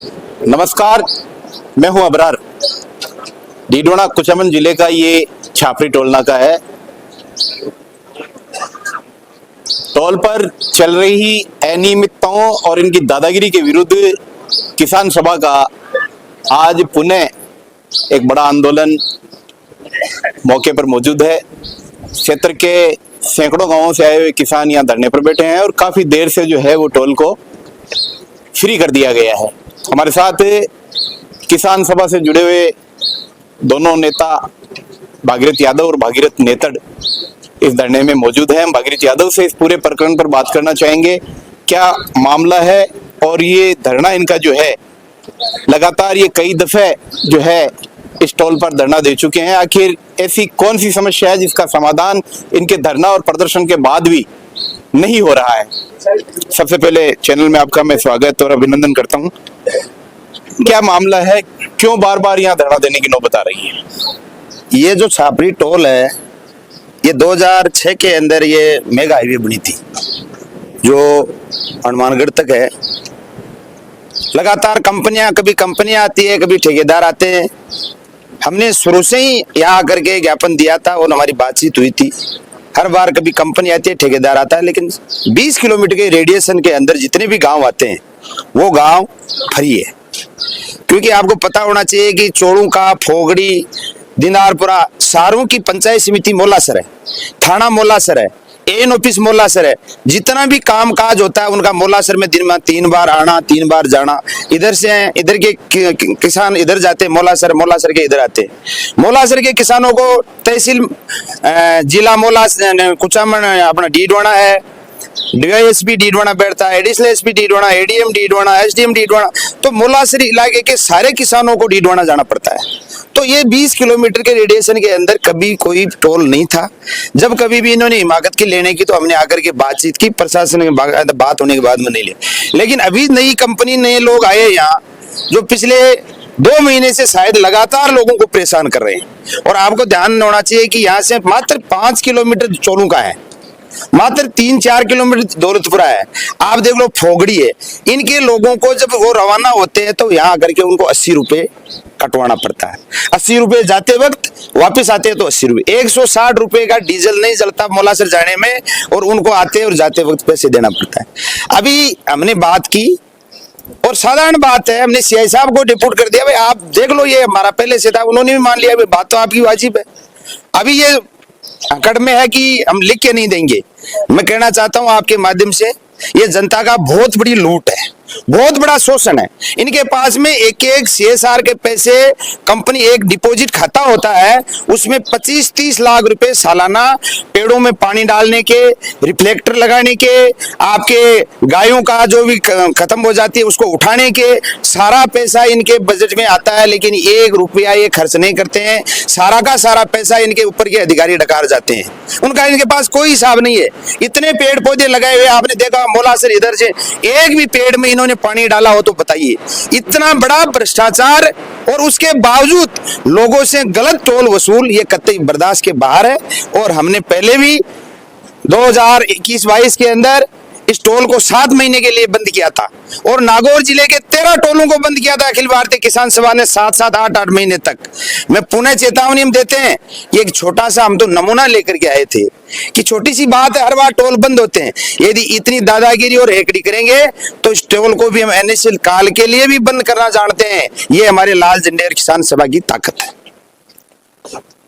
नमस्कार, मैं हूं अबरार। डीडवाना कुचामन जिले का ये छापरी टोल नाका है। टोल पर चल रही अनियमितताओं और इनकी दादागिरी के विरुद्ध किसान सभा का आज पुनः एक बड़ा आंदोलन मौके पर मौजूद है। क्षेत्र के सैकड़ों गांवों से आए हुए किसान यहाँ धरने पर बैठे हैं और काफी देर से जो है वो टोल को फ्री कर दिया गया है। हमारे साथ किसान सभा से जुड़े हुए दोनों नेता भागीरथ यादव और भागीरथ नेतड़ इस धरने में मौजूद हैं। हम भागीरथ यादव से इस पूरे प्रकरण पर बात करना चाहेंगे, क्या मामला है और ये धरना इनका जो है लगातार ये कई दफे जो है इस टोल पर धरना दे चुके हैं। आखिर ऐसी कौन सी समस्या है जिसका समाधान इनके धरना और प्रदर्शन के बाद भी नहीं हो रहा है? सबसे पहले चैनल में आपका मैं स्वागत और अभिनंदन करता हूं। क्या मामला है, क्यों बार बार यहाँ धरना देने की नौबत आ रही है? ये जो छापरी टोल है, ये 2006 के अंदर ये मेगा हाईवे बनी थी जो हनुमानगढ़ तक है। लगातार कभी कंपनियां आती है, कभी ठेकेदार आते हैं। हमने शुरू से ही यहाँ आकर के ज्ञापन दिया था और हमारी बातचीत हुई थी। हर बार कभी कंपनी आती है, ठेकेदार आता है, लेकिन 20 किलोमीटर के रेडिएशन के अंदर जितने भी गांव आते हैं वो गांव फ्री है। क्योंकि आपको पता होना चाहिए कि चोड़ू का, फोगड़ी, दिनारपुरा, सारों की पंचायत समिति मोलासर है, थाना मोलासर है, एन ऑफिस मोलासर है। जितना भी काम काज होता है उनका मोलासर में दिन में 3 बार आना, 3 बार जाना। इधर से इधर के किसान इधर जाते हैं मोलासर के इधर आते हैं। मोलासर के किसानों को तहसील जिला मोलासर कुचामन अपना डीडवाना है, डीवाईएसपी डीडवाना बैठता है, additional SP Didwana, ADM Didwana, SDM Didwana. तो मोलासर इलाके के सारे किसानों को डीडवाना जाना पड़ता है। तो ये 20 किलोमीटर के रेडिएशन के अंदर कभी कोई टोल नहीं था। जब कभी भी इन्होंने हिमाकत की लेने की तो हमने आकर के बातचीत की, प्रशासन की बात होने के बाद में नहीं लिया। लेकिन अभी नई कंपनी, नए लोग आए यहाँ जो पिछले 2 महीने से शायद लगातार लोगों को परेशान कर रहे हैं। और आपको ध्यान होना चाहिए कि यहाँ से मात्र 5 किलोमीटर चोलू का है, मात्र 3-4 किलोमीटर दौलतपुरा है। आप देख लो फोगड़ी है। इनके लोगों को जब वो रवाना होते हैं तो यहाँ आकर के उनको 80 रुपए कटवाना पड़ता है। 80 रुपए जाते वक्त, वापस आते हैं तो 80 रुपए। 160 रुपए का डीजल नहीं जलता मोलासर जाने में और उनको आते और जाते वक्त पैसे देना पड़ता है। अभी हमने बात की और साधारण बात है, हमने सीआई साहब को रिपोर्ट कर दिया, भाई आप देख लो ये हमारा पहले से था। उन्होंने भी मान लिया, भाई बात तो आपकी वाजिब है। अभी ये अकड़ में है कि हम लिख के नहीं देंगे। मैं कहना चाहता हूं आपके माध्यम से, ये जनता का बहुत बड़ी लूट है, बहुत बड़ा शोषण है। इनके पास में एक सीएसआर के पैसे, कंपनी एक डिपॉजिट खाता होता है, उसमें 25-30 लाख रुपए सालाना पेड़ों में पानी डालने के, रिफ्लेक्टर लगाने के, आपके गायों का जो भी खत्म हो जाती है उसको उठाने के, सारा पैसा इनके बजट में आता है। लेकिन 1 रुपया ये खर्च नहीं करते हैं। सारा का सारा पैसा इनके ऊपर के अधिकारी डकार जाते हैं। उनका इनके पास कोई हिसाब नहीं है। इतने पेड़ पौधे लगाए हुए आपने देखा मोलासर, इधर से एक भी पेड़ में इन्होंने पानी डाला हो तो बताइए। इतना बड़ा भ्रष्टाचार और उसके बावजूद लोगों से गलत टोल वसूल, ये कतई बर्दाश्त के बाहर है। और हमने पहले भी 2021-22 के अंदर इस टोल को 7 महीने के लिए बंद किया था और नागौर जिले के 13 टोलों को बंद किया था अखिल भारतीय किसान सभा ने 7-7, 8-8 महीने तक। मैं पुनः चेतावनी हम देते हैं, ये एक छोटा सा हम तो नमूना लेकर के आए थे कि छोटी सी बात है, हर बार टोल बंद होते हैं। यदि इतनी दादागिरी और हेकड़ी करेंगे तो इस टोल को भी हम अनिश्चित काल के लिए भी बंद करना जानते हैं। ये हमारे लाल झंडे और किसान सभा की ताकत है।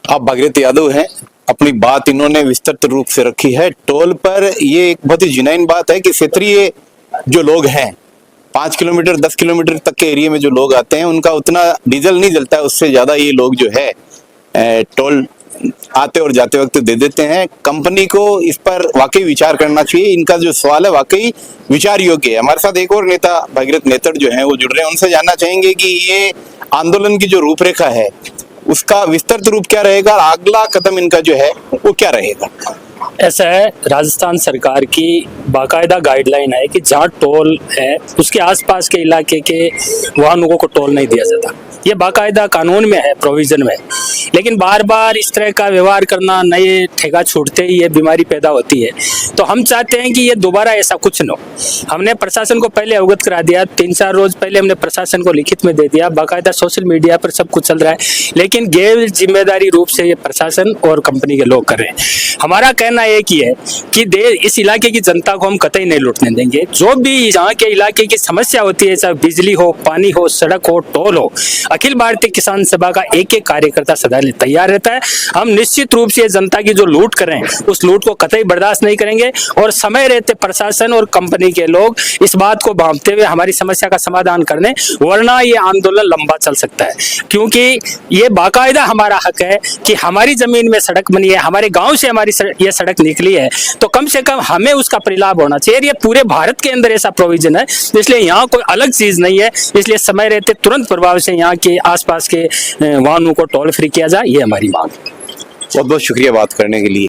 आप भागीरथ यादव हैं, अपनी बात इन्होंने विस्तृत रूप से रखी है। टोल पर ये एक बहुत ही जिनाइन बात है कि क्षेत्रीय जो लोग हैं, 5 किलोमीटर 10 किलोमीटर तक के एरिया में जो लोग आते हैं उनका उतना डीजल नहीं जलता है। उससे ज्यादा ये लोग जो है टोल आते और जाते वक्त दे देते हैं। कंपनी को इस पर वाकई विचार करना चाहिए। इनका जो सवाल है वाकई विचार योग्य है। हमारे साथ एक और नेता भागीरथ नेतड़ जो है वो जुड़ रहे हैं, उनसे जानना चाहेंगे कि ये आंदोलन की जो रूपरेखा है उसका विस्तृत रूप क्या रहेगा, अगला कदम इनका जो है वो क्या रहेगा? ऐसा है, राजस्थान सरकार की बाकायदा गाइडलाइन है कि जहाँ टोल है उसके आसपास के इलाके के वाहनों को टोल नहीं दिया जाता। ये बाकायदा कानून में है, प्रोविजन में। लेकिन बार बार इस तरह का व्यवहार करना, नए ठेका छूटते ही ये बीमारी पैदा होती है। तो हम चाहते हैं कि ये दोबारा ऐसा कुछ न हो। हमने प्रशासन को पहले अवगत करा दिया, 3-4 रोज पहले हमने प्रशासन को लिखित में दे दिया, बाकायदा सोशल मीडिया पर सब कुछ चल रहा है, लेकिन गैर जिम्मेदारी रूप से ये प्रशासन और कंपनी के लोग कर रहे हैं। हमारा कहना एक ही है कि इस इलाके की जनता को हम कतई नहीं लूटने देंगे। जो भी यहाँ के इलाके की समस्या होती है, चाहे बिजली हो, पानी हो, सड़क हो, टोल हो, अखिल भारतीय किसान सभा का एक एक कार्यकर्ता सदा तैयार रहता है। हम निश्चित रूप से जनता की जो लूट कर रहे हैं उस लूट को कतई बर्दाश्त नहीं करेंगे और समय रहते प्रशासन और कंपनी के लोग इस बात को भांपते हुए हमारी समस्या का समाधान करने, वरना ये आंदोलन लंबा चल सकता है। क्योंकि ये बाकायदा हमारा हक है कि हमारी जमीन में सड़क बनी है, हमारे गांव से हमारी ये सड़क निकली है, तो कम से कम हमें उसका परिलाभ होना चाहिए। ये पूरे भारत के अंदर ऐसा प्रोविजन है, इसलिए यहाँ कोई अलग चीज नहीं है। इसलिए समय रहते तुरंत प्रभाव से यहाँ के आसपास के वाहनों को टोल फ्री किया जाए, ये हमारी मांग है। बहुत बहुत शुक्रिया बात करने के लिए।